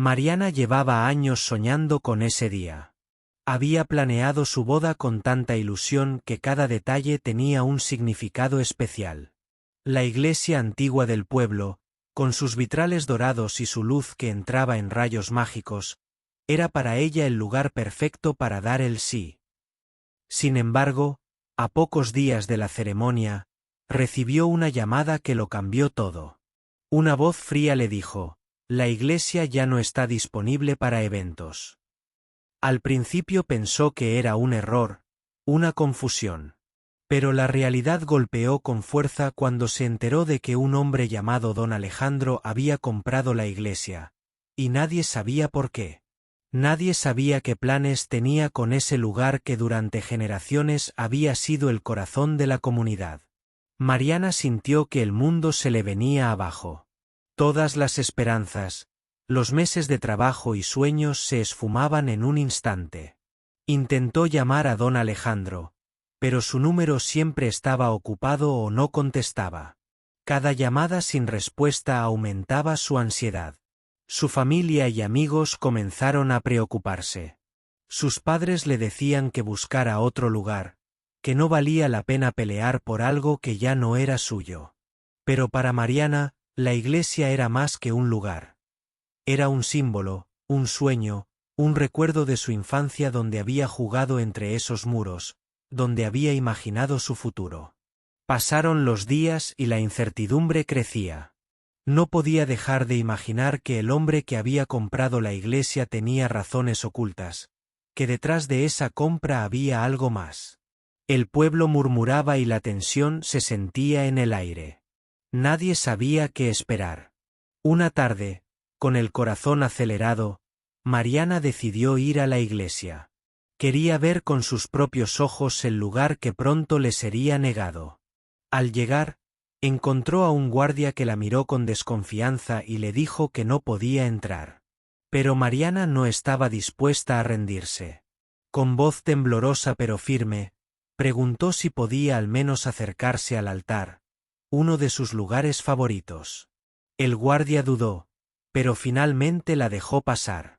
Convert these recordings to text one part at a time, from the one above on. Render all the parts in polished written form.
Mariana llevaba años soñando con ese día. Había planeado su boda con tanta ilusión que cada detalle tenía un significado especial. La iglesia antigua del pueblo, con sus vitrales dorados y su luz que entraba en rayos mágicos, era para ella el lugar perfecto para dar el sí. Sin embargo, a pocos días de la ceremonia, recibió una llamada que lo cambió todo. Una voz fría le dijo: «La iglesia ya no está disponible para eventos». Al principio pensó que era un error, una confusión. Pero la realidad golpeó con fuerza cuando se enteró de que un hombre llamado Don Alejandro había comprado la iglesia, y nadie sabía por qué. Nadie sabía qué planes tenía con ese lugar que durante generaciones había sido el corazón de la comunidad. Mariana sintió que el mundo se le venía abajo. Todas las esperanzas, los meses de trabajo y sueños se esfumaban en un instante. Intentó llamar a Don Alejandro, pero su número siempre estaba ocupado o no contestaba. Cada llamada sin respuesta aumentaba su ansiedad. Su familia y amigos comenzaron a preocuparse. Sus padres le decían que buscara otro lugar, que no valía la pena pelear por algo que ya no era suyo. Pero para Mariana, la iglesia era más que un lugar. Era un símbolo, un sueño, un recuerdo de su infancia donde había jugado entre esos muros, donde había imaginado su futuro. Pasaron los días y la incertidumbre crecía. No podía dejar de imaginar que el hombre que había comprado la iglesia tenía razones ocultas, que detrás de esa compra había algo más. El pueblo murmuraba y la tensión se sentía en el aire. Nadie sabía qué esperar. Una tarde, con el corazón acelerado, Mariana decidió ir a la iglesia. Quería ver con sus propios ojos el lugar que pronto le sería negado. Al llegar, encontró a un guardia que la miró con desconfianza y le dijo que no podía entrar. Pero Mariana no estaba dispuesta a rendirse. Con voz temblorosa pero firme, preguntó si podía al menos acercarse al altar, uno de sus lugares favoritos. El guardia dudó, pero finalmente la dejó pasar.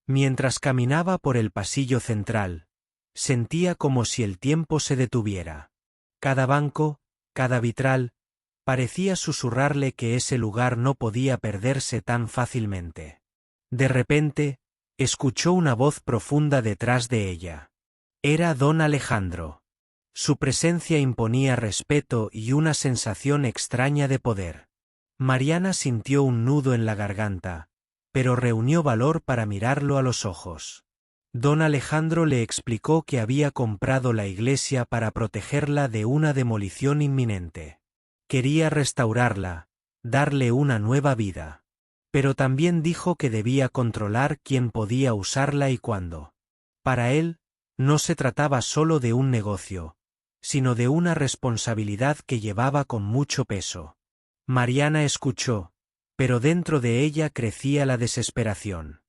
Mientras caminaba por el pasillo central, sentía como si el tiempo se detuviera. Cada banco, cada vitral, parecía susurrarle que ese lugar no podía perderse tan fácilmente. De repente, escuchó una voz profunda detrás de ella. Era Don Alejandro. Su presencia imponía respeto y una sensación extraña de poder. Mariana sintió un nudo en la garganta, pero reunió valor para mirarlo a los ojos. Don Alejandro le explicó que había comprado la iglesia para protegerla de una demolición inminente. Quería restaurarla, darle una nueva vida. Pero también dijo que debía controlar quién podía usarla y cuándo. Para él, no se trataba solo de un negocio, sino de una responsabilidad que llevaba con mucho peso. Mariana escuchó, pero dentro de ella crecía la desesperación.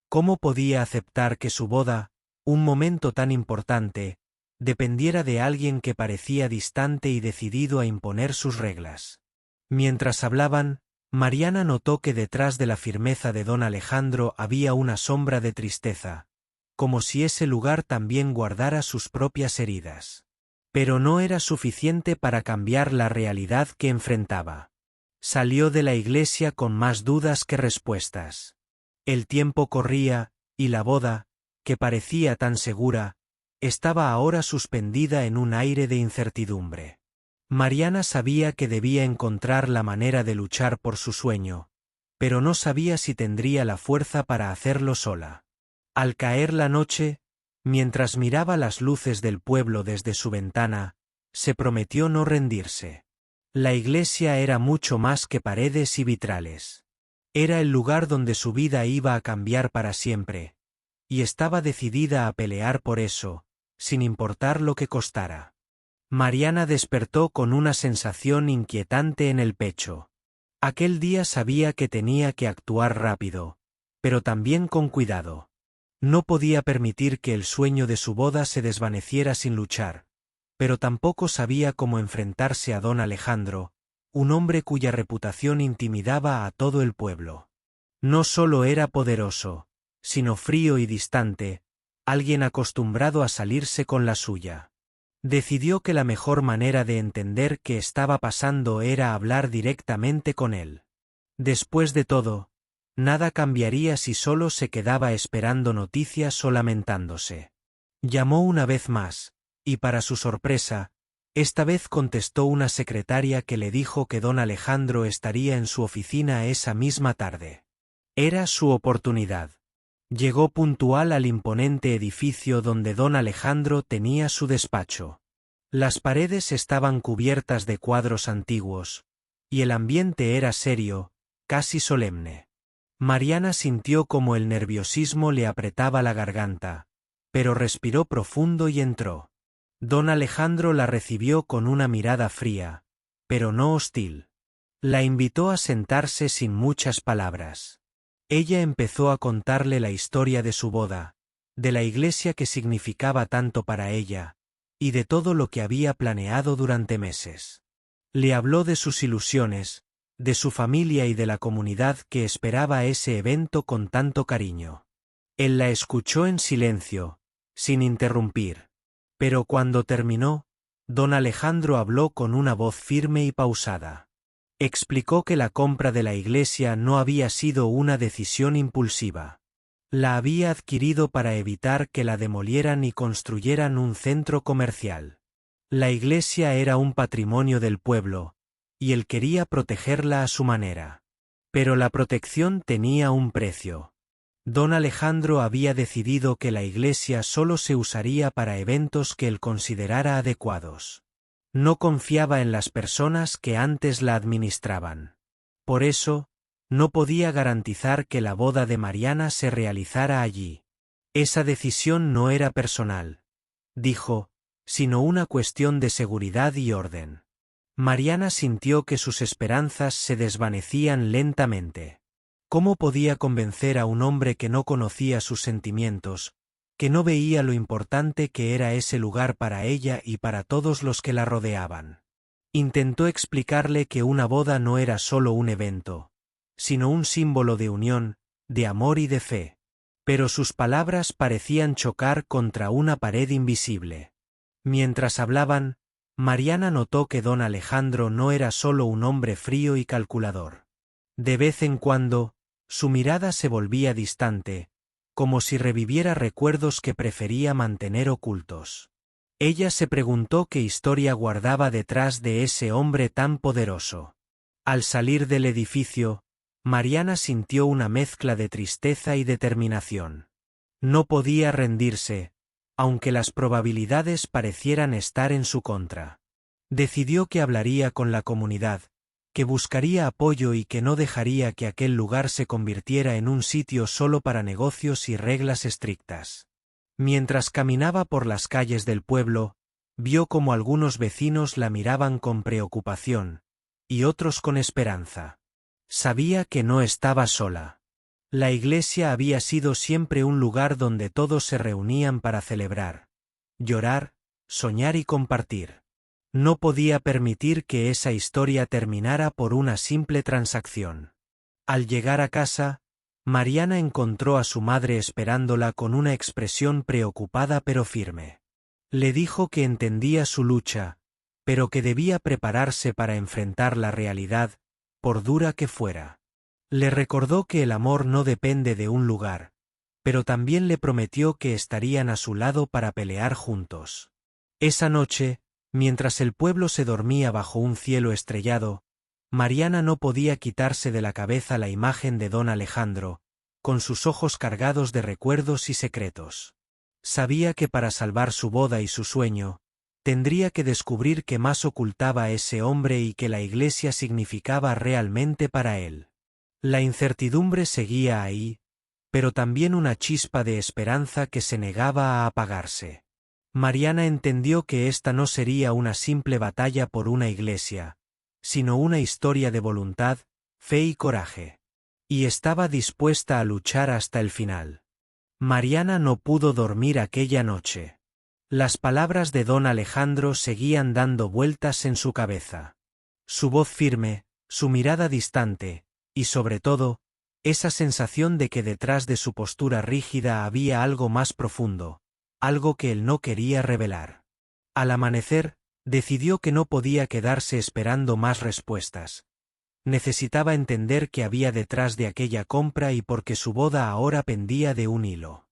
¿Cómo podía aceptar que su boda, un momento tan importante, dependiera de alguien que parecía distante y decidido a imponer sus reglas? Mientras hablaban, Mariana notó que detrás de la firmeza de Don Alejandro había una sombra de tristeza, como si ese lugar también guardara sus propias heridas. Pero no era suficiente para cambiar la realidad que enfrentaba. Salió de la iglesia con más dudas que respuestas. El tiempo corría, y la boda, que parecía tan segura, estaba ahora suspendida en un aire de incertidumbre. Mariana sabía que debía encontrar la manera de luchar por su sueño, pero no sabía si tendría la fuerza para hacerlo sola. Al caer la noche, mientras miraba las luces del pueblo desde su ventana, se prometió no rendirse. La iglesia era mucho más que paredes y vitrales. Era el lugar donde su vida iba a cambiar para siempre, y estaba decidida a pelear por eso, sin importar lo que costara. Mariana despertó con una sensación inquietante en el pecho. Aquel día sabía que tenía que actuar rápido, pero también con cuidado. No podía permitir que el sueño de su boda se desvaneciera sin luchar, pero tampoco sabía cómo enfrentarse a Don Alejandro, un hombre cuya reputación intimidaba a todo el pueblo. No solo era poderoso, sino frío y distante, alguien acostumbrado a salirse con la suya. Decidió que la mejor manera de entender qué estaba pasando era hablar directamente con él. Después de todo, nada cambiaría si solo se quedaba esperando noticias o lamentándose. Llamó una vez más, y para su sorpresa, esta vez contestó una secretaria que le dijo que don Alejandro estaría en su oficina esa misma tarde. Era su oportunidad. Llegó puntual al imponente edificio donde don Alejandro tenía su despacho. Las paredes estaban cubiertas de cuadros antiguos, y el ambiente era serio, casi solemne. Mariana sintió como el nerviosismo le apretaba la garganta, pero respiró profundo y entró. Don Alejandro la recibió con una mirada fría, pero no hostil. La invitó a sentarse sin muchas palabras. Ella empezó a contarle la historia de su boda, de la iglesia que significaba tanto para ella, y de todo lo que había planeado durante meses. Le habló de sus ilusiones, de su familia y de la comunidad que esperaba ese evento con tanto cariño. Él la escuchó en silencio, sin interrumpir. Pero cuando terminó, don Alejandro habló con una voz firme y pausada. Explicó que la compra de la iglesia no había sido una decisión impulsiva. La había adquirido para evitar que la demolieran y construyeran un centro comercial. La iglesia era un patrimonio del pueblo, y él quería protegerla a su manera. Pero la protección tenía un precio. Don Alejandro había decidido que la iglesia solo se usaría para eventos que él considerara adecuados. No confiaba en las personas que antes la administraban. Por eso, no podía garantizar que la boda de Mariana se realizara allí. Esa decisión no era personal, dijo, sino una cuestión de seguridad y orden. Mariana sintió que sus esperanzas se desvanecían lentamente. ¿Cómo podía convencer a un hombre que no conocía sus sentimientos, que no veía lo importante que era ese lugar para ella y para todos los que la rodeaban? Intentó explicarle que una boda no era solo un evento, sino un símbolo de unión, de amor y de fe. Pero sus palabras parecían chocar contra una pared invisible. Mientras hablaban, Mariana notó que don Alejandro no era solo un hombre frío y calculador. De vez en cuando, su mirada se volvía distante, como si reviviera recuerdos que prefería mantener ocultos. Ella se preguntó qué historia guardaba detrás de ese hombre tan poderoso. Al salir del edificio, Mariana sintió una mezcla de tristeza y determinación. No podía rendirse, aunque las probabilidades parecieran estar en su contra. Decidió que hablaría con la comunidad, que buscaría apoyo y que no dejaría que aquel lugar se convirtiera en un sitio solo para negocios y reglas estrictas. Mientras caminaba por las calles del pueblo, vio como algunos vecinos la miraban con preocupación, y otros con esperanza. Sabía que no estaba sola. La iglesia había sido siempre un lugar donde todos se reunían para celebrar, llorar, soñar y compartir. No podía permitir que esa historia terminara por una simple transacción. Al llegar a casa, Mariana encontró a su madre esperándola con una expresión preocupada pero firme. Le dijo que entendía su lucha, pero que debía prepararse para enfrentar la realidad, por dura que fuera. Le recordó que el amor no depende de un lugar, pero también le prometió que estarían a su lado para pelear juntos. Esa noche, mientras el pueblo se dormía bajo un cielo estrellado, Mariana no podía quitarse de la cabeza la imagen de don Alejandro, con sus ojos cargados de recuerdos y secretos. Sabía que para salvar su boda y su sueño, tendría que descubrir qué más ocultaba ese hombre y qué la iglesia significaba realmente para él. La incertidumbre seguía ahí, pero también una chispa de esperanza que se negaba a apagarse. Mariana entendió que esta no sería una simple batalla por una iglesia, sino una historia de voluntad, fe y coraje. Y estaba dispuesta a luchar hasta el final. Mariana no pudo dormir aquella noche. Las palabras de don Alejandro seguían dando vueltas en su cabeza. Su voz firme, su mirada distante, y sobre todo, Esa sensación de que detrás de su postura rígida había algo más profundo, algo que él no quería revelar. Al amanecer, decidió que no podía quedarse esperando más respuestas. Necesitaba entender qué había detrás de aquella compra y por qué su boda ahora pendía de un hilo.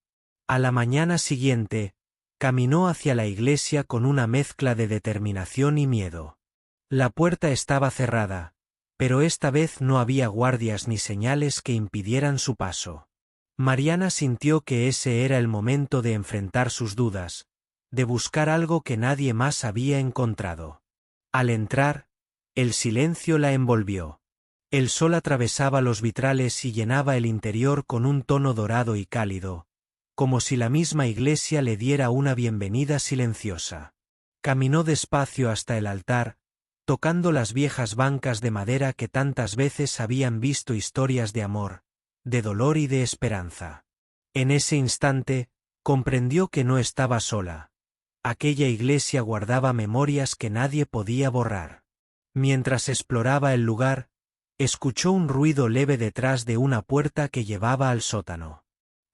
A la mañana siguiente, caminó hacia la iglesia con una mezcla de determinación y miedo. La puerta estaba cerrada, pero esta vez no había guardias ni señales que impidieran su paso. Mariana sintió que ese era el momento de enfrentar sus dudas, de buscar algo que nadie más había encontrado. Al entrar, el silencio la envolvió. El sol atravesaba los vitrales y llenaba el interior con un tono dorado y cálido, como si la misma iglesia le diera una bienvenida silenciosa. Caminó despacio hasta el altar, tocando las viejas bancas de madera que tantas veces habían visto historias de amor, de dolor y de esperanza. En ese instante, comprendió que no estaba sola. Aquella iglesia guardaba memorias que nadie podía borrar. Mientras exploraba el lugar, escuchó un ruido leve detrás de una puerta que llevaba al sótano.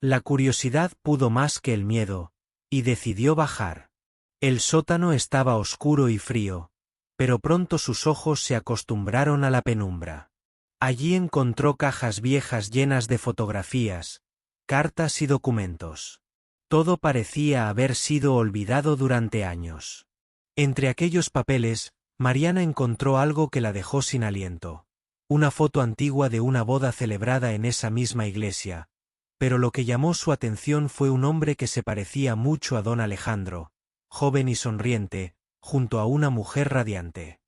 La curiosidad pudo más que el miedo, y decidió bajar. El sótano estaba oscuro y frío, pero pronto sus ojos se acostumbraron a la penumbra. Allí encontró cajas viejas llenas de fotografías, cartas y documentos. Todo parecía haber sido olvidado durante años. Entre aquellos papeles, Mariana encontró algo que la dejó sin aliento. Una foto antigua de una boda celebrada en esa misma iglesia, pero lo que llamó su atención fue un hombre que se parecía mucho a don Alejandro, joven y sonriente, junto a una mujer radiante.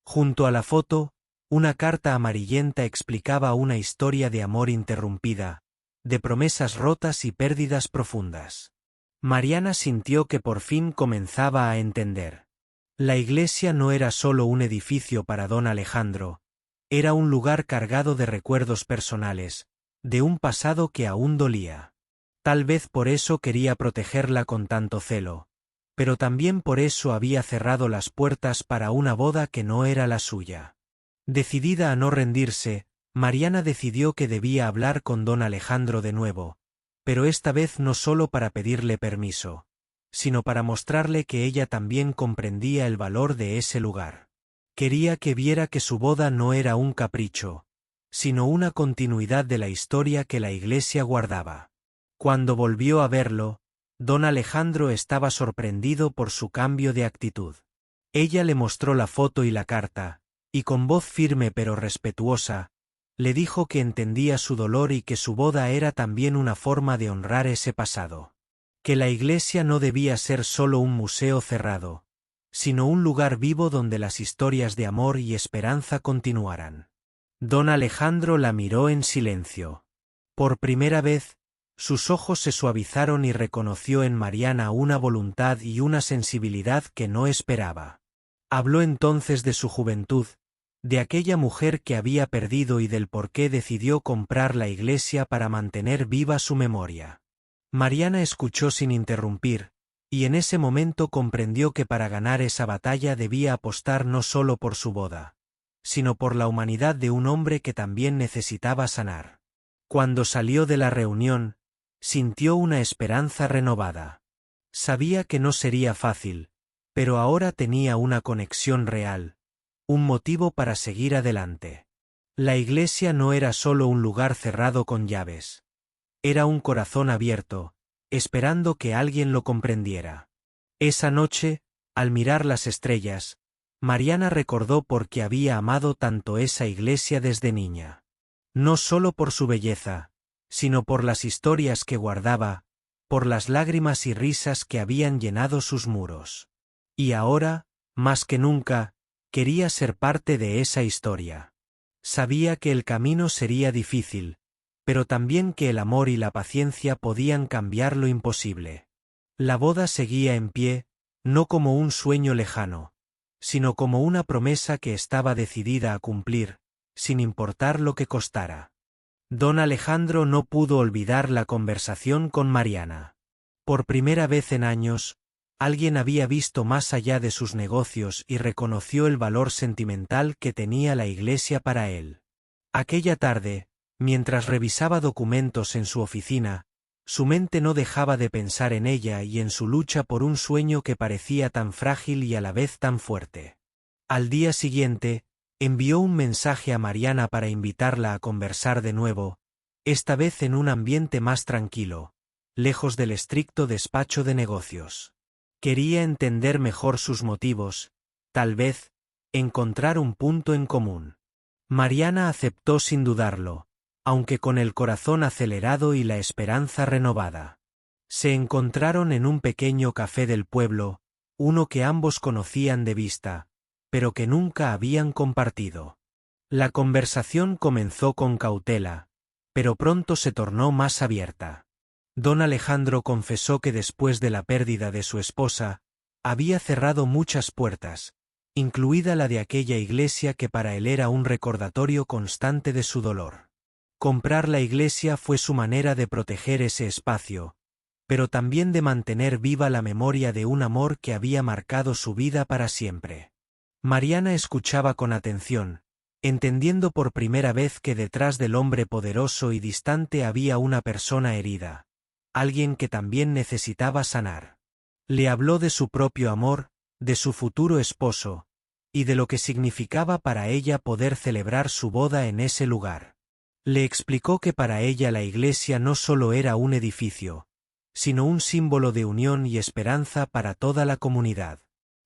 Junto a la foto, una carta amarillenta explicaba una historia de amor interrumpida, de promesas rotas y pérdidas profundas. Mariana sintió que por fin comenzaba a entender. La iglesia no era solo un edificio para don Alejandro, era un lugar cargado de recuerdos personales, de un pasado que aún dolía. Tal vez por eso quería protegerla con tanto celo, pero también por eso había cerrado las puertas para una boda que no era la suya. Decidida a no rendirse, Mariana decidió que debía hablar con don Alejandro de nuevo, pero esta vez no solo para pedirle permiso, sino para mostrarle que ella también comprendía el valor de ese lugar. Quería que viera que su boda no era un capricho, sino una continuidad de la historia que la iglesia guardaba. Cuando volvió a verlo, don Alejandro estaba sorprendido por su cambio de actitud. Ella le mostró la foto y la carta, y con voz firme pero respetuosa, le dijo que entendía su dolor y que su boda era también una forma de honrar ese pasado. Que la iglesia no debía ser solo un museo cerrado, sino un lugar vivo donde las historias de amor y esperanza continuaran. Don Alejandro la miró en silencio. Por primera vez, sus ojos se suavizaron y reconoció en Mariana una voluntad y una sensibilidad que no esperaba. Habló entonces de su juventud, de aquella mujer que había perdido y del por qué decidió comprar la iglesia para mantener viva su memoria. Mariana escuchó sin interrumpir, y en ese momento comprendió que para ganar esa batalla debía apostar no solo por su boda, sino por la humanidad de un hombre que también necesitaba sanar. Cuando salió de la reunión, sintió una esperanza renovada. Sabía que no sería fácil, pero ahora tenía una conexión real, un motivo para seguir adelante. La iglesia no era solo un lugar cerrado con llaves. Era un corazón abierto, esperando que alguien lo comprendiera. Esa noche, al mirar las estrellas, Mariana recordó por qué había amado tanto esa iglesia desde niña. No solo por su belleza, sino por las historias que guardaba, por las lágrimas y risas que habían llenado sus muros. Y ahora, más que nunca, quería ser parte de esa historia. Sabía que el camino sería difícil, pero también que el amor y la paciencia podían cambiar lo imposible. La boda seguía en pie, no como un sueño lejano, sino como una promesa que estaba decidida a cumplir, sin importar lo que costara. Don Alejandro no pudo olvidar la conversación con Mariana. Por primera vez en años, alguien había visto más allá de sus negocios y reconoció el valor sentimental que tenía la iglesia para él. Aquella tarde, Mientras revisaba documentos en su oficina, su mente no dejaba de pensar en ella y en su lucha por un sueño que parecía tan frágil y a la vez tan fuerte. Al día siguiente, envió un mensaje a Mariana para invitarla a conversar de nuevo, esta vez en un ambiente más tranquilo, lejos del estricto despacho de negocios. Quería entender mejor sus motivos, tal vez, encontrar un punto en común. Mariana aceptó sin dudarlo, aunque con el corazón acelerado y la esperanza renovada. Se encontraron en un pequeño café del pueblo, uno que ambos conocían de vista, pero que nunca habían compartido. La conversación comenzó con cautela, pero pronto se tornó más abierta. Don Alejandro confesó que después de la pérdida de su esposa, había cerrado muchas puertas, incluida la de aquella iglesia que para él era un recordatorio constante de su dolor. Comprar la iglesia fue su manera de proteger ese espacio, pero también de mantener viva la memoria de un amor que había marcado su vida para siempre. Mariana escuchaba con atención, entendiendo por primera vez que detrás del hombre poderoso y distante había una persona herida, alguien que también necesitaba sanar. Le habló de su propio amor, de su futuro esposo, y de lo que significaba para ella poder celebrar su boda en ese lugar. Le explicó que para ella la iglesia no solo era un edificio, sino un símbolo de unión y esperanza para toda la comunidad.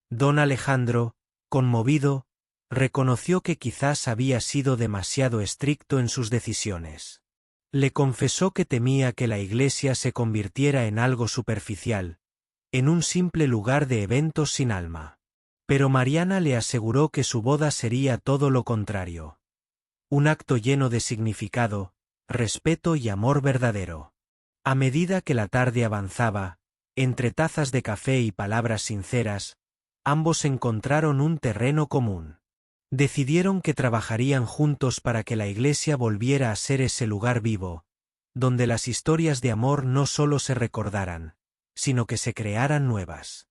Don Alejandro, conmovido, reconoció que quizás había sido demasiado estricto en sus decisiones. Le confesó que temía que la iglesia se convirtiera en algo superficial, en un simple lugar de eventos sin alma. Pero Mariana le aseguró que su boda sería todo lo contrario. Un acto lleno de significado, respeto y amor verdadero. A medida que la tarde avanzaba, entre tazas de café y palabras sinceras, ambos encontraron un terreno común. Decidieron que trabajarían juntos para que la iglesia volviera a ser ese lugar vivo, donde las historias de amor no solo se recordaran, sino que se crearan nuevas.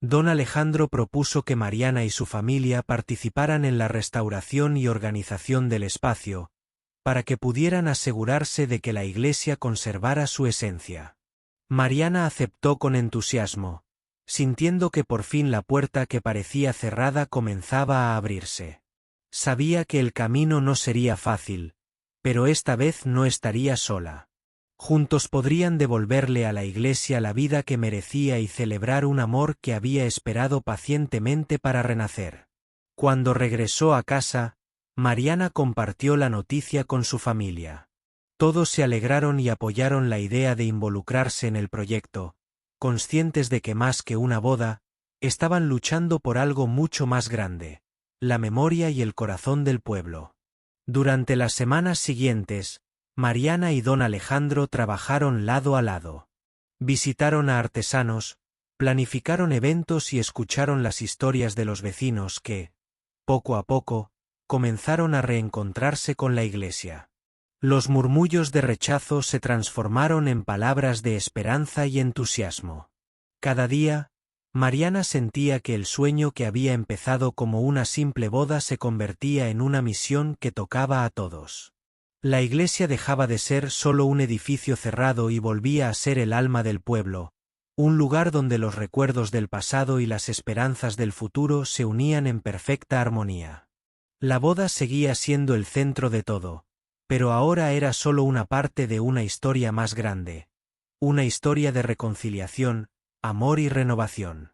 Don Alejandro propuso que Mariana y su familia participaran en la restauración y organización del espacio, para que pudieran asegurarse de que la iglesia conservara su esencia. Mariana aceptó con entusiasmo, sintiendo que por fin la puerta que parecía cerrada comenzaba a abrirse. Sabía que el camino no sería fácil, pero esta vez no estaría sola. Juntos podrían devolverle a la iglesia la vida que merecía y celebrar un amor que había esperado pacientemente para renacer. Cuando regresó a casa, Mariana compartió la noticia con su familia. Todos se alegraron y apoyaron la idea de involucrarse en el proyecto, conscientes de que más que una boda, estaban luchando por algo mucho más grande, la memoria y el corazón del pueblo. Durante las semanas siguientes, Mariana y don Alejandro trabajaron lado a lado. Visitaron a artesanos, planificaron eventos y escucharon las historias de los vecinos que, poco a poco, comenzaron a reencontrarse con la iglesia. Los murmullos de rechazo se transformaron en palabras de esperanza y entusiasmo. Cada día, Mariana sentía que el sueño que había empezado como una simple boda se convertía en una misión que tocaba a todos. La iglesia dejaba de ser solo un edificio cerrado y volvía a ser el alma del pueblo, un lugar donde los recuerdos del pasado y las esperanzas del futuro se unían en perfecta armonía. La boda seguía siendo el centro de todo, pero ahora era solo una parte de una historia más grande, una historia de reconciliación, amor y renovación.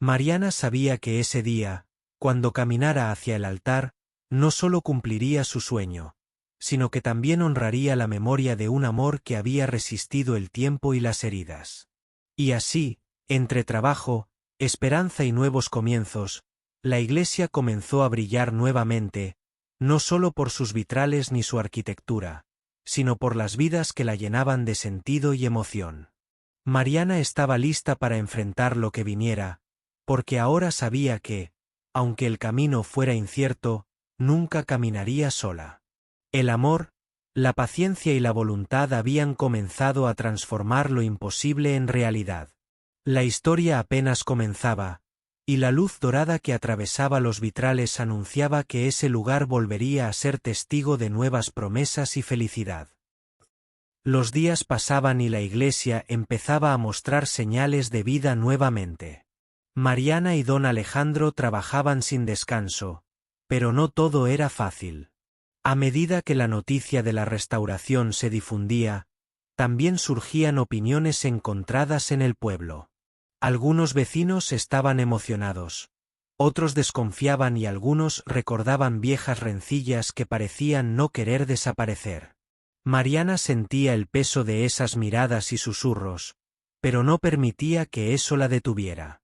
Mariana sabía que ese día, cuando caminara hacia el altar, no solo cumpliría su sueño, sino que también honraría la memoria de un amor que había resistido el tiempo y las heridas. Y así, entre trabajo, esperanza y nuevos comienzos, la iglesia comenzó a brillar nuevamente, no solo por sus vitrales ni su arquitectura, sino por las vidas que la llenaban de sentido y emoción. Mariana estaba lista para enfrentar lo que viniera, porque ahora sabía que, aunque el camino fuera incierto, nunca caminaría sola. El amor, la paciencia y la voluntad habían comenzado a transformar lo imposible en realidad. La historia apenas comenzaba, y la luz dorada que atravesaba los vitrales anunciaba que ese lugar volvería a ser testigo de nuevas promesas y felicidad. Los días pasaban y la iglesia empezaba a mostrar señales de vida nuevamente. Mariana y don Alejandro trabajaban sin descanso, pero no todo era fácil. A medida que la noticia de la restauración se difundía, también surgían opiniones encontradas en el pueblo. Algunos vecinos estaban emocionados, otros desconfiaban y algunos recordaban viejas rencillas que parecían no querer desaparecer. Mariana sentía el peso de esas miradas y susurros, pero no permitía que eso la detuviera.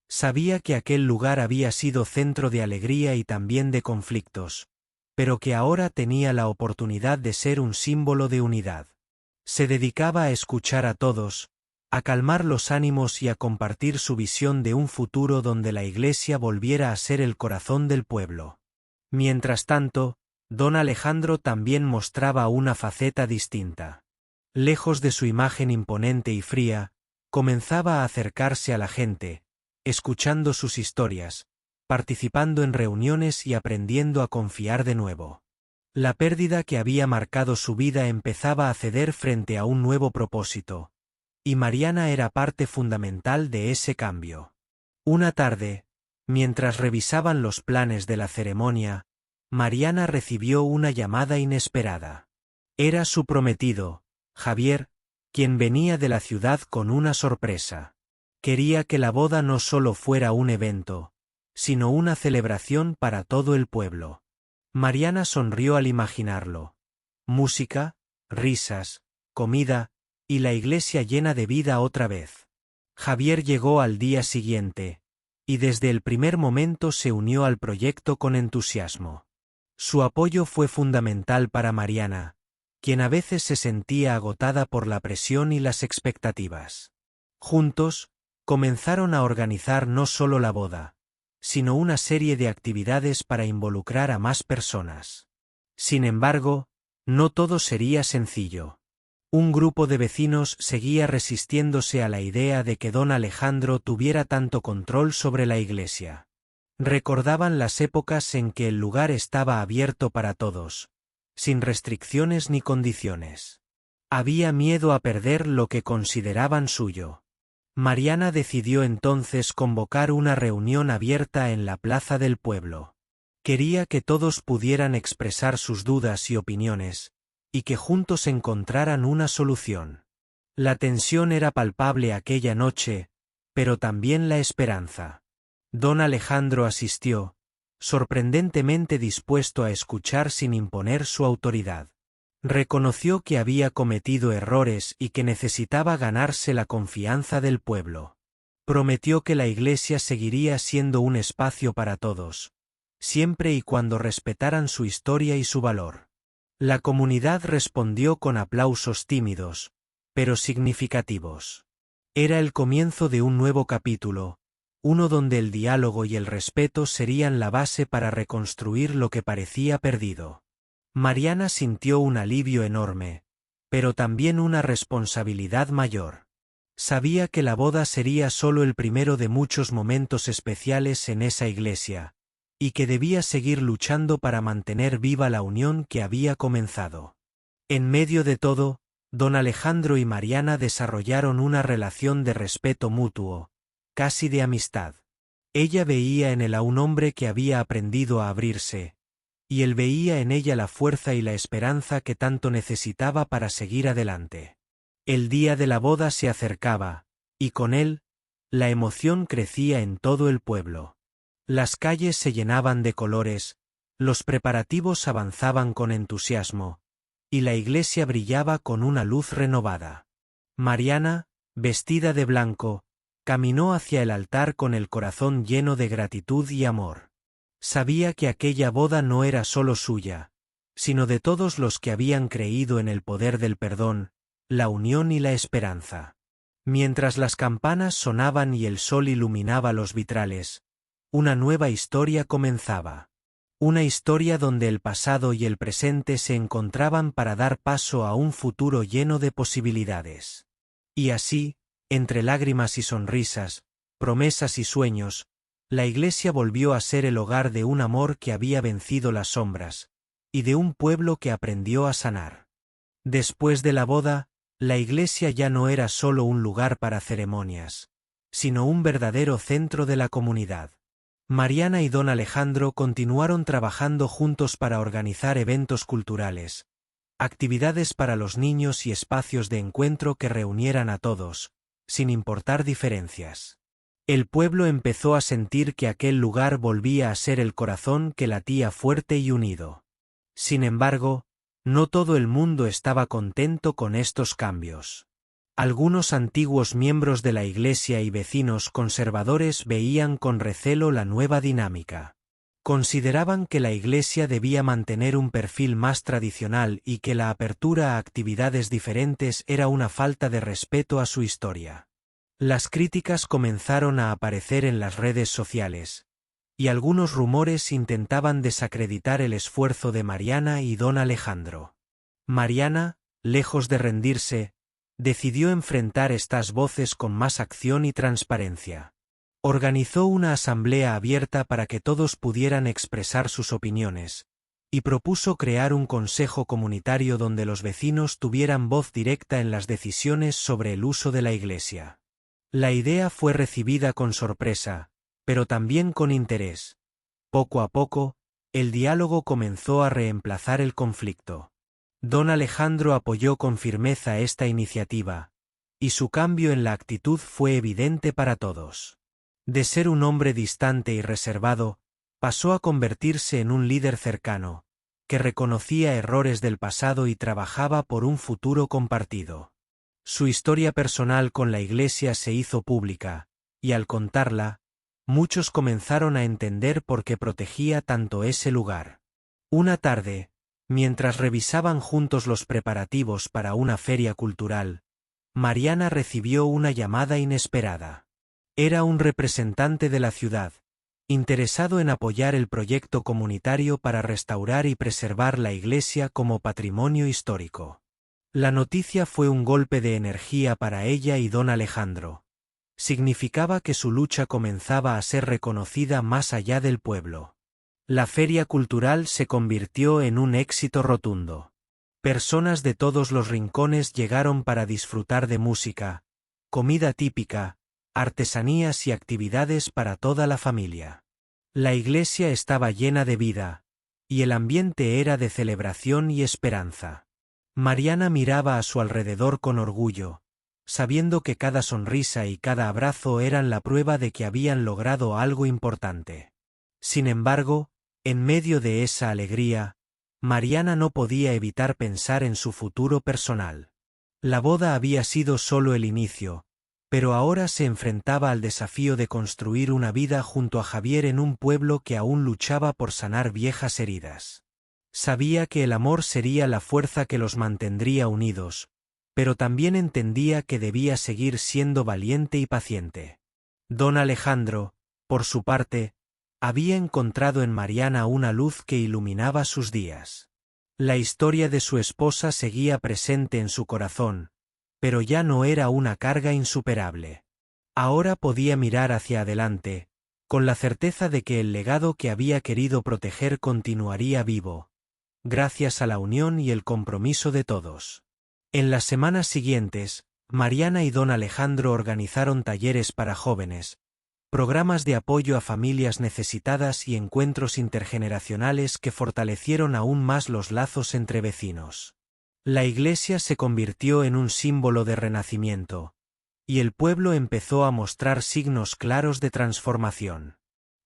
Sabía que aquel lugar había sido centro de alegría y también de conflictos, pero que ahora tenía la oportunidad de ser un símbolo de unidad. Se dedicaba a escuchar a todos, a calmar los ánimos y a compartir su visión de un futuro donde la iglesia volviera a ser el corazón del pueblo. Mientras tanto, don Alejandro también mostraba una faceta distinta. Lejos de su imagen imponente y fría, comenzaba a acercarse a la gente, escuchando sus historias, participando en reuniones y aprendiendo a confiar de nuevo. La pérdida que había marcado su vida empezaba a ceder frente a un nuevo propósito, y Mariana era parte fundamental de ese cambio. Una tarde, mientras revisaban los planes de la ceremonia, Mariana recibió una llamada inesperada. Era su prometido, Javier, quien venía de la ciudad con una sorpresa. Quería que la boda no solo fuera un evento, sino una celebración para todo el pueblo. Mariana sonrió al imaginarlo. Música, risas, comida, y la iglesia llena de vida otra vez. Javier llegó al día siguiente, y desde el primer momento se unió al proyecto con entusiasmo. Su apoyo fue fundamental para Mariana, quien a veces se sentía agotada por la presión y las expectativas. Juntos, comenzaron a organizar no solo la boda, sino una serie de actividades para involucrar a más personas. Sin embargo, no todo sería sencillo. Un grupo de vecinos seguía resistiéndose a la idea de que don Alejandro tuviera tanto control sobre la iglesia. Recordaban las épocas en que el lugar estaba abierto para todos, sin restricciones ni condiciones. Había miedo a perder lo que consideraban suyo. Mariana decidió entonces convocar una reunión abierta en la plaza del pueblo. Quería que todos pudieran expresar sus dudas y opiniones, y que juntos encontraran una solución. La tensión era palpable aquella noche, pero también la esperanza. Don Alejandro asistió, sorprendentemente dispuesto a escuchar sin imponer su autoridad. Reconoció que había cometido errores y que necesitaba ganarse la confianza del pueblo. Prometió que la iglesia seguiría siendo un espacio para todos, siempre y cuando respetaran su historia y su valor. La comunidad respondió con aplausos tímidos, pero significativos. Era el comienzo de un nuevo capítulo, uno donde el diálogo y el respeto serían la base para reconstruir lo que parecía perdido. Mariana sintió un alivio enorme, pero también una responsabilidad mayor. Sabía que la boda sería solo el primero de muchos momentos especiales en esa iglesia, y que debía seguir luchando para mantener viva la unión que había comenzado. En medio de todo, don Alejandro y Mariana desarrollaron una relación de respeto mutuo, casi de amistad. Ella veía en él a un hombre que había aprendido a abrirse, y él veía en ella la fuerza y la esperanza que tanto necesitaba para seguir adelante. El día de la boda se acercaba, y con él, la emoción crecía en todo el pueblo. Las calles se llenaban de colores, los preparativos avanzaban con entusiasmo, y la iglesia brillaba con una luz renovada. Mariana, vestida de blanco, caminó hacia el altar con el corazón lleno de gratitud y amor. Sabía que aquella boda no era solo suya, sino de todos los que habían creído en el poder del perdón, la unión y la esperanza. Mientras las campanas sonaban y el sol iluminaba los vitrales, una nueva historia comenzaba. Una historia donde el pasado y el presente se encontraban para dar paso a un futuro lleno de posibilidades. Y así, entre lágrimas y sonrisas, promesas y sueños, La iglesia volvió a ser el hogar de un amor que había vencido las sombras, y de un pueblo que aprendió a sanar. Después de la boda, la iglesia ya no era solo un lugar para ceremonias, sino un verdadero centro de la comunidad. Mariana y don Alejandro continuaron trabajando juntos para organizar eventos culturales, actividades para los niños y espacios de encuentro que reunieran a todos, sin importar diferencias. El pueblo empezó a sentir que aquel lugar volvía a ser el corazón que latía fuerte y unido. Sin embargo, no todo el mundo estaba contento con estos cambios. Algunos antiguos miembros de la iglesia y vecinos conservadores veían con recelo la nueva dinámica. Consideraban que la iglesia debía mantener un perfil más tradicional y que la apertura a actividades diferentes era una falta de respeto a su historia. Las críticas comenzaron a aparecer en las redes sociales, y algunos rumores intentaban desacreditar el esfuerzo de Mariana y don Alejandro. Mariana, lejos de rendirse, decidió enfrentar estas voces con más acción y transparencia. Organizó una asamblea abierta para que todos pudieran expresar sus opiniones, y propuso crear un consejo comunitario donde los vecinos tuvieran voz directa en las decisiones sobre el uso de la iglesia. La idea fue recibida con sorpresa, pero también con interés. Poco a poco, el diálogo comenzó a reemplazar el conflicto. Don Alejandro apoyó con firmeza esta iniciativa, y su cambio en la actitud fue evidente para todos. De ser un hombre distante y reservado, pasó a convertirse en un líder cercano, que reconocía errores del pasado y trabajaba por un futuro compartido. Su historia personal con la iglesia se hizo pública, y al contarla, muchos comenzaron a entender por qué protegía tanto ese lugar. Una tarde, mientras revisaban juntos los preparativos para una feria cultural, Mariana recibió una llamada inesperada. Era un representante de la ciudad, interesado en apoyar el proyecto comunitario para restaurar y preservar la iglesia como patrimonio histórico. La noticia fue un golpe de energía para ella y don Alejandro. Significaba que su lucha comenzaba a ser reconocida más allá del pueblo. La feria cultural se convirtió en un éxito rotundo. Personas de todos los rincones llegaron para disfrutar de música, comida típica, artesanías y actividades para toda la familia. La iglesia estaba llena de vida, y el ambiente era de celebración y esperanza. Mariana miraba a su alrededor con orgullo, sabiendo que cada sonrisa y cada abrazo eran la prueba de que habían logrado algo importante. Sin embargo, en medio de esa alegría, Mariana no podía evitar pensar en su futuro personal. La boda había sido solo el inicio, pero ahora se enfrentaba al desafío de construir una vida junto a Javier en un pueblo que aún luchaba por sanar viejas heridas. Sabía que el amor sería la fuerza que los mantendría unidos, pero también entendía que debía seguir siendo valiente y paciente. Don Alejandro, por su parte, había encontrado en Mariana una luz que iluminaba sus días. La historia de su esposa seguía presente en su corazón, pero ya no era una carga insuperable. Ahora podía mirar hacia adelante, con la certeza de que el legado que había querido proteger continuaría vivo, gracias a la unión y el compromiso de todos. En las semanas siguientes, Mariana y don Alejandro organizaron talleres para jóvenes, programas de apoyo a familias necesitadas y encuentros intergeneracionales que fortalecieron aún más los lazos entre vecinos. La iglesia se convirtió en un símbolo de renacimiento, y el pueblo empezó a mostrar signos claros de transformación.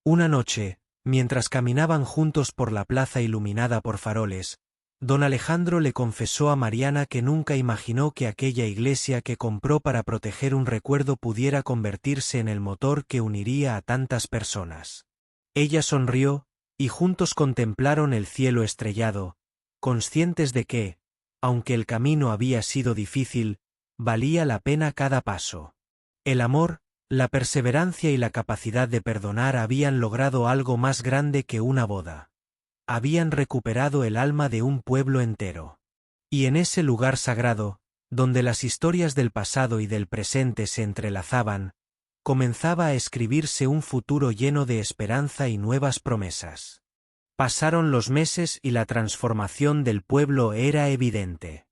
Una noche, mientras caminaban juntos por la plaza iluminada por faroles, don Alejandro le confesó a Mariana que nunca imaginó que aquella iglesia que compró para proteger un recuerdo pudiera convertirse en el motor que uniría a tantas personas. Ella sonrió, y juntos contemplaron el cielo estrellado, conscientes de que, aunque el camino había sido difícil, valía la pena cada paso. El amor, la perseverancia y la capacidad de perdonar habían logrado algo más grande que una boda. Habían recuperado el alma de un pueblo entero. Y en ese lugar sagrado, donde las historias del pasado y del presente se entrelazaban, comenzaba a escribirse un futuro lleno de esperanza y nuevas promesas. Pasaron los meses y la transformación del pueblo era evidente.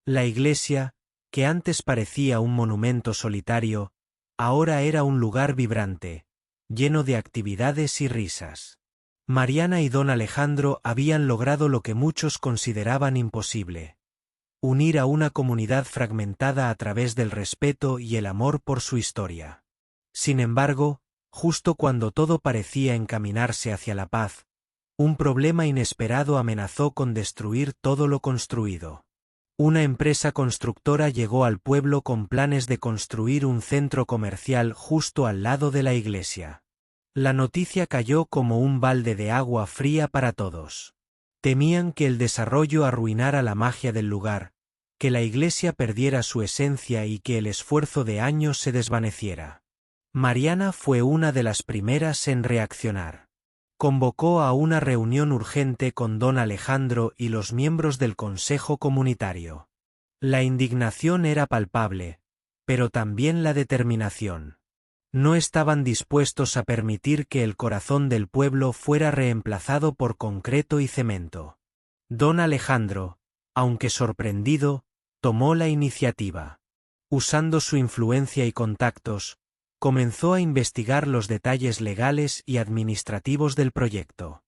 La iglesia, que antes parecía un monumento solitario, ahora era un lugar vibrante, lleno de actividades y risas. Mariana y don Alejandro habían logrado lo que muchos consideraban imposible: unir a una comunidad fragmentada a través del respeto y el amor por su historia. Sin embargo, justo cuando todo parecía encaminarse hacia la paz, un problema inesperado amenazó con destruir todo lo construido. Una empresa constructora llegó al pueblo con planes de construir un centro comercial justo al lado de la iglesia. La noticia cayó como un balde de agua fría para todos. Temían que el desarrollo arruinara la magia del lugar, que la iglesia perdiera su esencia y que el esfuerzo de años se desvaneciera. Mariana fue una de las primeras en reaccionar. Convocó a una reunión urgente con don Alejandro y los miembros del consejo comunitario. La indignación era palpable, pero también la determinación. No estaban dispuestos a permitir que el corazón del pueblo fuera reemplazado por concreto y cemento. Don Alejandro, aunque sorprendido, tomó la iniciativa. Usando su influencia y contactos, comenzó a investigar los detalles legales y administrativos del proyecto.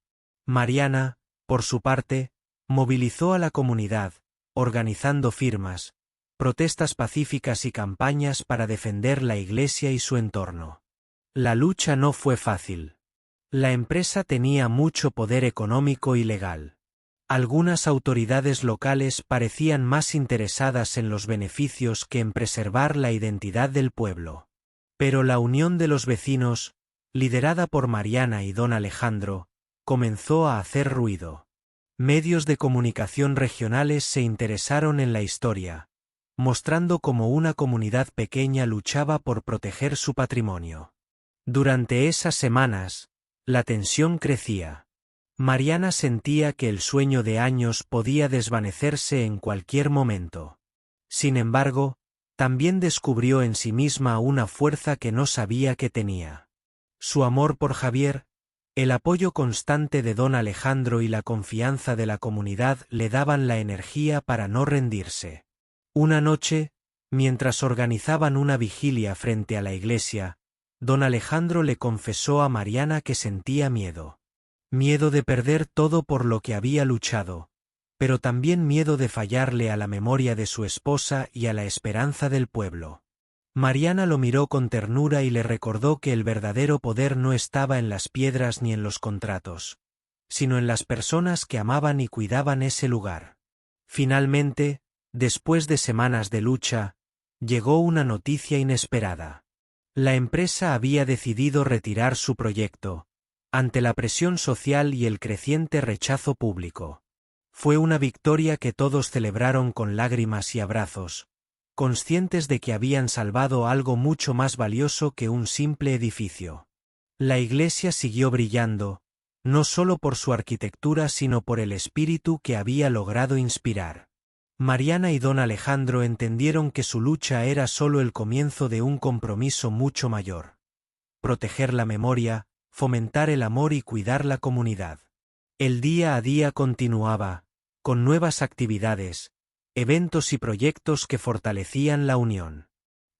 Mariana, por su parte, movilizó a la comunidad, organizando firmas, protestas pacíficas y campañas para defender la iglesia y su entorno. La lucha no fue fácil. La empresa tenía mucho poder económico y legal. Algunas autoridades locales parecían más interesadas en los beneficios que en preservar la identidad del pueblo. Pero la unión de los vecinos, liderada por Mariana y don Alejandro, comenzó a hacer ruido. Medios de comunicación regionales se interesaron en la historia, mostrando cómo una comunidad pequeña luchaba por proteger su patrimonio. Durante esas semanas, la tensión crecía. Mariana sentía que el sueño de años podía desvanecerse en cualquier momento. Sin embargo, también descubrió en sí misma una fuerza que no sabía que tenía. Su amor por Javier, el apoyo constante de don Alejandro y la confianza de la comunidad le daban la energía para no rendirse. Una noche, mientras organizaban una vigilia frente a la iglesia, don Alejandro le confesó a Mariana que sentía miedo. Miedo de perder todo por lo que había luchado, pero también miedo de fallarle a la memoria de su esposa y a la esperanza del pueblo. Mariana lo miró con ternura y le recordó que el verdadero poder no estaba en las piedras ni en los contratos, sino en las personas que amaban y cuidaban ese lugar. Finalmente, después de semanas de lucha, llegó una noticia inesperada. La empresa había decidido retirar su proyecto, ante la presión social y el creciente rechazo público. Fue una victoria que todos celebraron con lágrimas y abrazos, conscientes de que habían salvado algo mucho más valioso que un simple edificio. La iglesia siguió brillando, no solo por su arquitectura sino por el espíritu que había logrado inspirar. Mariana y don Alejandro entendieron que su lucha era solo el comienzo de un compromiso mucho mayor: proteger la memoria, fomentar el amor y cuidar la comunidad. El día a día continuaba, con nuevas actividades, eventos y proyectos que fortalecían la unión.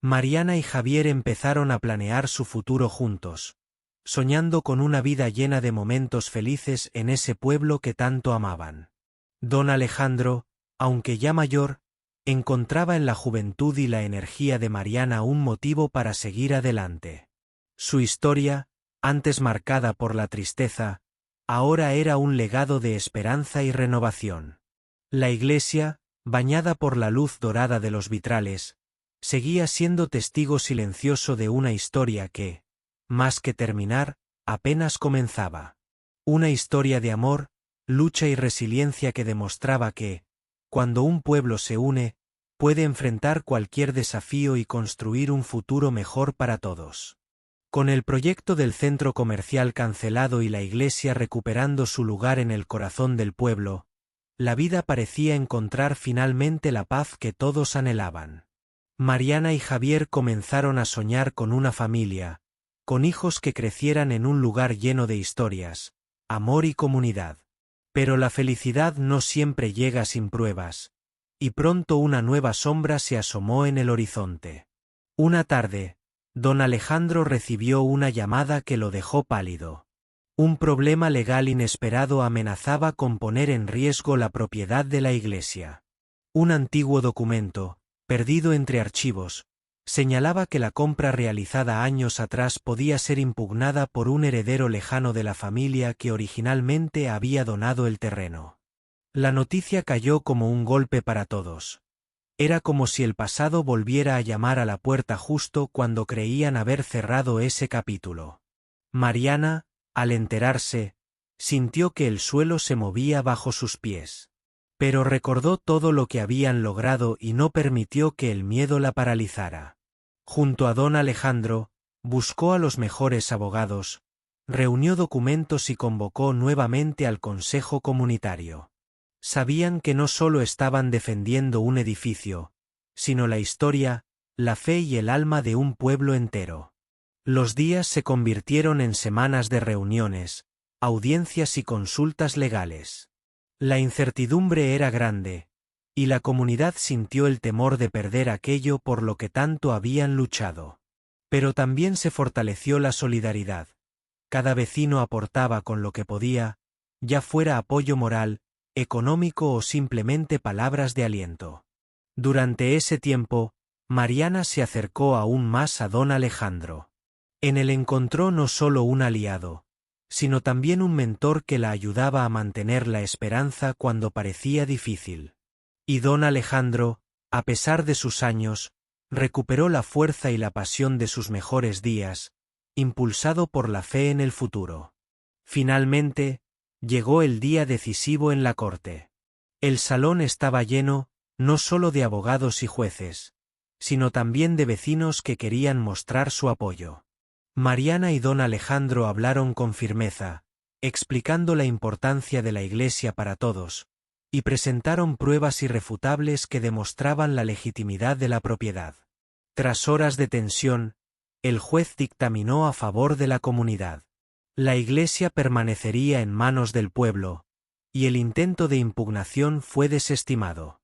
Mariana y Javier empezaron a planear su futuro juntos, soñando con una vida llena de momentos felices en ese pueblo que tanto amaban. Don Alejandro, aunque ya mayor, encontraba en la juventud y la energía de Mariana un motivo para seguir adelante. Su historia, antes marcada por la tristeza, ahora era un legado de esperanza y renovación. La iglesia, bañada por la luz dorada de los vitrales, seguía siendo testigo silencioso de una historia que, más que terminar, apenas comenzaba. Una historia de amor, lucha y resiliencia que demostraba que, cuando un pueblo se une, puede enfrentar cualquier desafío y construir un futuro mejor para todos. Con el proyecto del centro comercial cancelado y la iglesia recuperando su lugar en el corazón del pueblo, la vida parecía encontrar finalmente la paz que todos anhelaban. Mariana y Javier comenzaron a soñar con una familia, con hijos que crecieran en un lugar lleno de historias, amor y comunidad. Pero la felicidad no siempre llega sin pruebas, y pronto una nueva sombra se asomó en el horizonte. Una tarde, don Alejandro recibió una llamada que lo dejó pálido. Un problema legal inesperado amenazaba con poner en riesgo la propiedad de la iglesia. Un antiguo documento, perdido entre archivos, señalaba que la compra realizada años atrás podía ser impugnada por un heredero lejano de la familia que originalmente había donado el terreno. La noticia cayó como un golpe para todos. Era como si el pasado volviera a llamar a la puerta justo cuando creían haber cerrado ese capítulo. Mariana, al enterarse, sintió que el suelo se movía bajo sus pies. Pero recordó todo lo que habían logrado y no permitió que el miedo la paralizara. Junto a don Alejandro, buscó a los mejores abogados, reunió documentos y convocó nuevamente al Consejo Comunitario. Sabían que no solo estaban defendiendo un edificio, sino la historia, la fe y el alma de un pueblo entero. Los días se convirtieron en semanas de reuniones, audiencias y consultas legales. La incertidumbre era grande, y la comunidad sintió el temor de perder aquello por lo que tanto habían luchado. Pero también se fortaleció la solidaridad. Cada vecino aportaba con lo que podía, ya fuera apoyo moral, económico o simplemente palabras de aliento. Durante ese tiempo, Mariana se acercó aún más a don Alejandro. En él encontró no solo un aliado, sino también un mentor que la ayudaba a mantener la esperanza cuando parecía difícil. Y don Alejandro, a pesar de sus años, recuperó la fuerza y la pasión de sus mejores días, impulsado por la fe en el futuro. Finalmente, llegó el día decisivo en la corte. El salón estaba lleno, no solo de abogados y jueces, sino también de vecinos que querían mostrar su apoyo. Mariana y don Alejandro hablaron con firmeza, explicando la importancia de la Iglesia para todos, y presentaron pruebas irrefutables que demostraban la legitimidad de la propiedad. Tras horas de tensión, el juez dictaminó a favor de la comunidad. La Iglesia permanecería en manos del pueblo, y el intento de impugnación fue desestimado.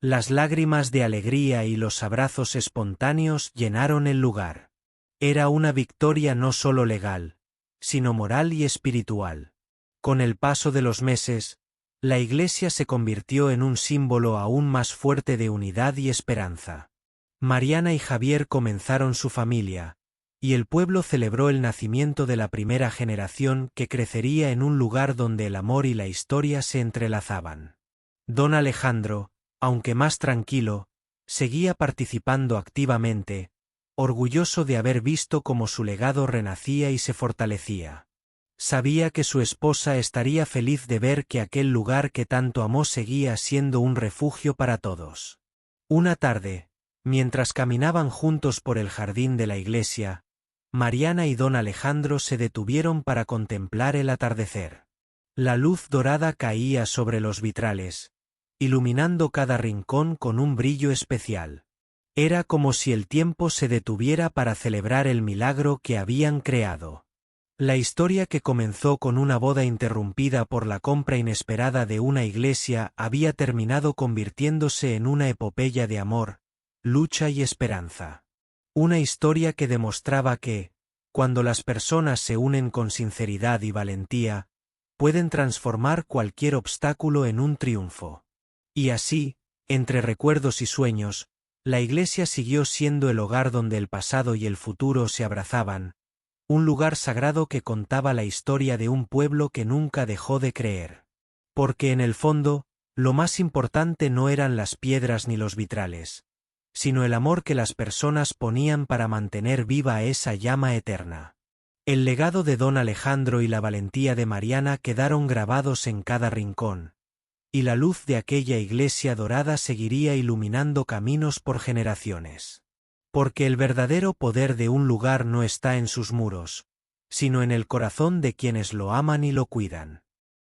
Las lágrimas de alegría y los abrazos espontáneos llenaron el lugar. Era una victoria no solo legal, sino moral y espiritual. Con el paso de los meses, la Iglesia se convirtió en un símbolo aún más fuerte de unidad y esperanza. Mariana y Javier comenzaron su familia, y el pueblo celebró el nacimiento de la primera generación que crecería en un lugar donde el amor y la historia se entrelazaban. Don Alejandro, aunque más tranquilo, seguía participando activamente, orgulloso de haber visto cómo su legado renacía y se fortalecía. Sabía que su esposa estaría feliz de ver que aquel lugar que tanto amó seguía siendo un refugio para todos. Una tarde, mientras caminaban juntos por el jardín de la iglesia, Mariana y don Alejandro se detuvieron para contemplar el atardecer. La luz dorada caía sobre los vitrales, iluminando cada rincón con un brillo especial. Era como si el tiempo se detuviera para celebrar el milagro que habían creado. La historia que comenzó con una boda interrumpida por la compra inesperada de una iglesia había terminado convirtiéndose en una epopeya de amor, lucha y esperanza. Una historia que demostraba que, cuando las personas se unen con sinceridad y valentía, pueden transformar cualquier obstáculo en un triunfo. Y así, entre recuerdos y sueños, la iglesia siguió siendo el hogar donde el pasado y el futuro se abrazaban, un lugar sagrado que contaba la historia de un pueblo que nunca dejó de creer. Porque en el fondo, lo más importante no eran las piedras ni los vitrales, sino el amor que las personas ponían para mantener viva esa llama eterna. El legado de don Alejandro y la valentía de Mariana quedaron grabados en cada rincón, y la luz de aquella iglesia dorada seguiría iluminando caminos por generaciones. Porque el verdadero poder de un lugar no está en sus muros, sino en el corazón de quienes lo aman y lo cuidan.